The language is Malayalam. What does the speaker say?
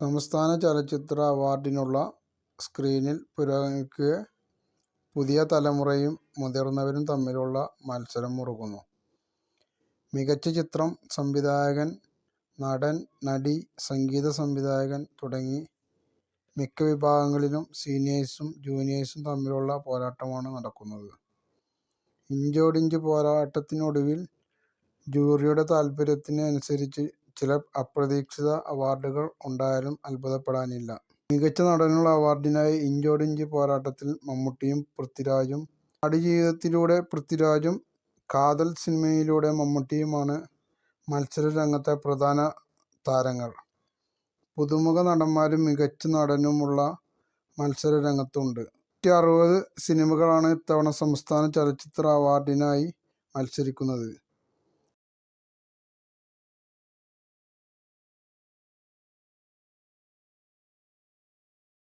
സംസ്ഥാന ചലച്ചിത്ര അവാർഡിനുള്ള സ്ക്രീനിംഗ് പുരോഗമിക്കെ പുതിയ തലമുറയും മുതിർന്നവരും തമ്മിലുള്ള മത്സരം മുറുകുന്നു. മികച്ച ചിത്രം, സംവിധായകൻ, നടൻ, നടി, സംഗീത സംവിധായകൻ തുടങ്ങി മിക്ക വിഭാഗങ്ങളിലും സീനിയേഴ്സും ജൂനിയേഴ്സും തമ്മിലുള്ള പോരാട്ടമാണ് നടക്കുന്നത്. ഇഞ്ചോടിഞ്ച് പോരാട്ടത്തിനൊടുവിൽ ജൂറിയുടെ താൽപര്യത്തിന് അനുസരിച്ച് ചില അപ്രതീക്ഷിത അവാർഡുകൾ ഉണ്ടായാലും അത്ഭുതപ്പെടാനില്ല. മികച്ച നടനുള്ള അവാർഡിനായി ഇഞ്ചോടിഞ്ച് പോരാട്ടത്തിൽ മമ്മൂട്ടിയും പൃഥ്വിരാജും, ആടുജീവിതത്തിലൂടെ പൃഥ്വിരാജും, കാതൽ സിനിമയിലൂടെ മമ്മൂട്ടിയുമാണ് മത്സരരംഗത്തെ പ്രധാന താരങ്ങൾ. പുതുമുഖ നടന്മാരും മികച്ച നടനുമുള്ള മത്സരരംഗത്തുണ്ട്. 160 സിനിമകളാണ് ഇത്തവണ സംസ്ഥാന ചലച്ചിത്ര അവാർഡിനായി മത്സരിക്കുന്നത്.